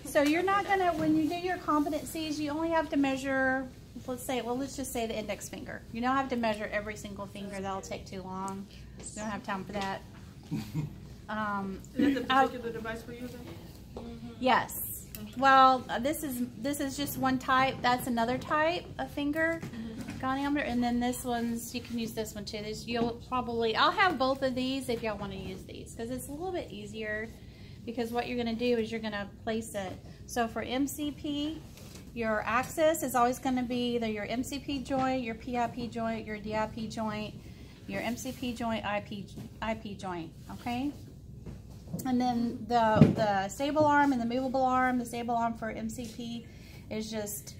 So you're not gonna, when you do your competencies, you only have to measure, let's just say the index finger. You don't have to measure every single finger. That'll take too long. You don't have time for that. Is that the particular device we're using? Yes. Well, this is just one type. That's another type of finger goniometer, and then this one's, you can use this one too. I'll have both of these if y'all want to use these, because it's a little bit easier. Because what you're going to do is you're going to place it. So for MCP, your axis is always going to be either your MCP joint, your PIP joint, your DIP joint, your MCP joint, IP joint, okay? And then the stable arm and the movable arm, the stable arm for MCP is just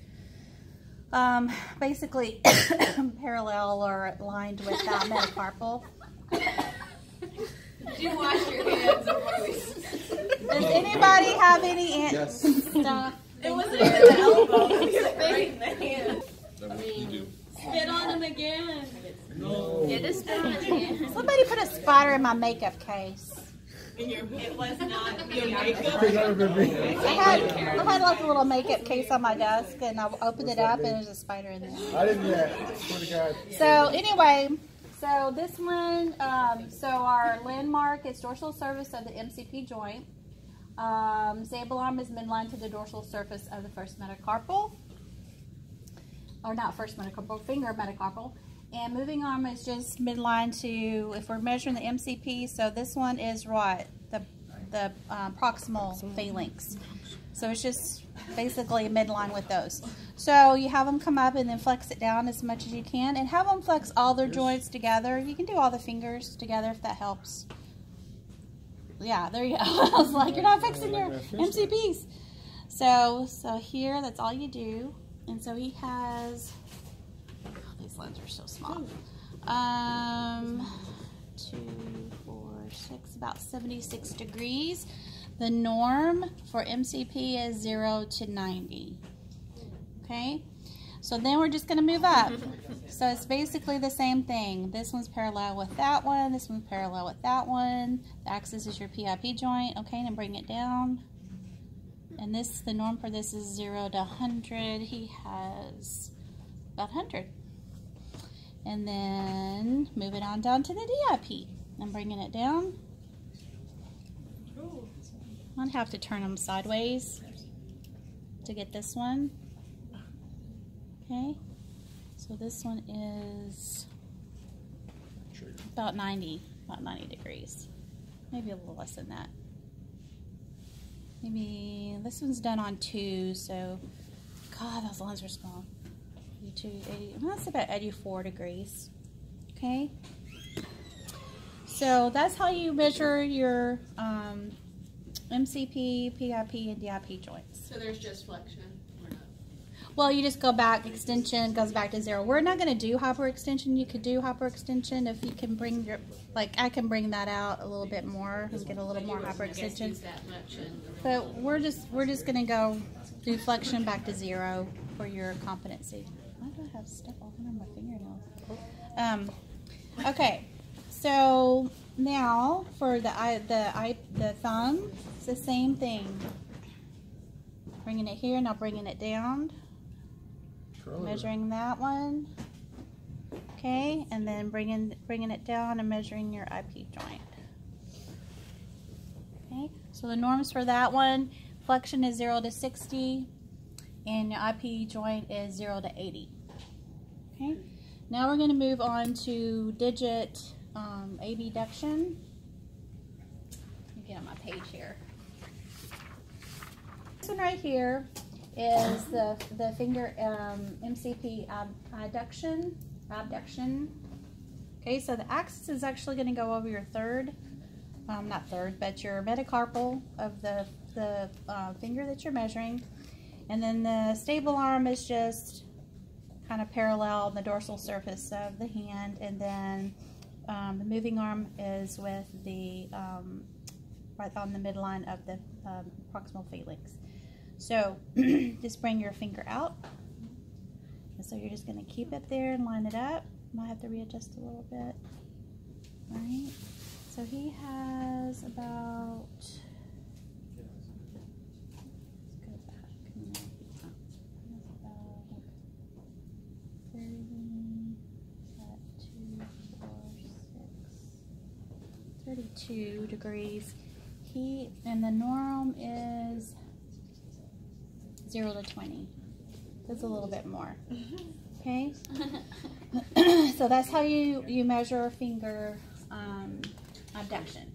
basically parallel or aligned with that metacarpal. Did you wash your hands before we... Does anybody have any stuff? It wasn't in the elbow. It was right in the hand. Spit on him again. No. Yeah, just spit on him again. Somebody put a spider in my makeup case. It was not your makeup. I had like a little makeup case on my desk, and I opened it up, and there's a spider in there. I didn't do that. Swear to God. So anyway, so this one, so our landmark is dorsal surface of the MCP joint. Stable arm is midline to the dorsal surface of the first metacarpal, or not first metacarpal, finger metacarpal. And moving arm is just midline to, if we're measuring the MCP, so this one is what? The proximal phalanx. So it's just basically midline with those. So you have them come up and then flex it down as much as you can, and have them flex all their joints together. You can do all the fingers together if that helps. Yeah, there you go. I was like, you're not fixing your MCPs. So here, that's all you do. And so he has, oh, these lines are so small. 2, 4, 6, about 76 degrees. The norm for MCP is 0 to 90. Okay, so then we're just going to move up. So it's basically the same thing. This one's parallel with that one. This one's parallel with that one. The axis is your PIP joint. Okay, and bring it down. And this, the norm for this is 0 to 100. He has about 100. And then move it on down to the DIP. I'm bringing it down. I'd have to turn them sideways to get this one. Okay, so this one is about 90 degrees. Maybe a little less than that. Maybe this one's done on 2, so God, those lines are small. 82, 80, well, that's about 84 degrees. Okay, so that's how you measure your MCP, PIP, and DIP joints. So there's just flexion. Well, you just go back, extension goes back to 0. We're not going to do hyperextension. You could do hyperextension if you can bring your, like I can bring that out a little bit more and get a little more hyperextension. But we're just going to go do flexion back to 0 for your competency. Why do I have stuff all over my fingernails? Okay, so now for the thumb, it's the same thing. Bringing it here, now bringing it down. Measuring that one, okay, and then bringing it down and measuring your IP joint. Okay, so the norms for that one, flexion is 0 to 60, and your IP joint is 0 to 80. Okay, now we're going to move on to digit abduction. Let me get on my page here. This one right here is the finger MCP abduction. Okay, so the axis is actually going to go over your third, not third, but your metacarpal of the finger that you're measuring, and then the stable arm is just kind of parallel on the dorsal surface of the hand, and then the moving arm is with the right on the midline of the proximal phalanx. So just bring your finger out. And so you're just going to keep it there and line it up. Might have to readjust a little bit. All right. So he has about 2 degrees heat, and the norm is 0 to 20. That's a little bit more. Okay? So that's how you measure finger abduction.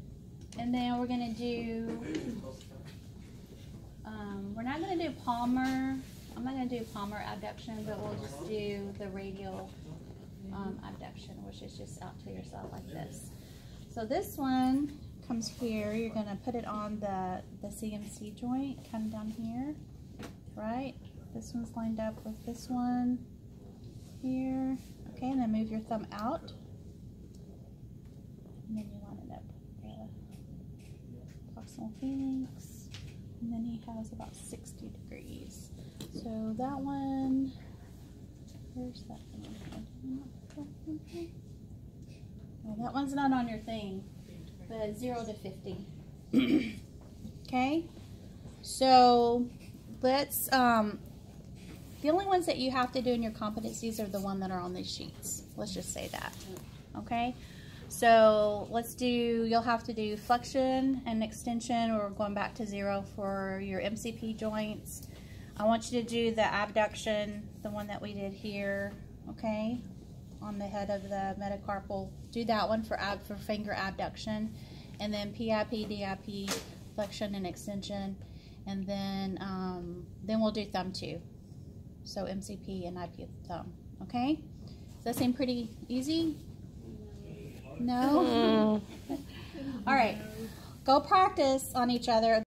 And then we're going to do, we're not going to do palmar. I'm not going to do palmar abduction, but we'll just do the radial abduction, which is just out to yourself like this. So this one comes here. You're going to put it on the CMC joint, kind of down here, right? This one's lined up with this one here. Okay, and then move your thumb out. And then you line it up with the proximal phalanx. And then he has about 60 degrees. So that one, where's that one? Well, that one's not on your thing, but 0 to 50. Okay, so let's, the only ones that you have to do in your competencies are the one that are on these sheets. Let's just say that, okay? So let's do, you'll have to do flexion and extension, or going back to 0 for your MCP joints. I want you to do the abduction, the one that we did here, okay? On the head of the metacarpal. Do that one for finger abduction. And then PIP, DIP, flexion and extension. And then we'll do thumb too. So MCP and IP thumb, okay? Does that seem pretty easy? No? All right, go practice on each other.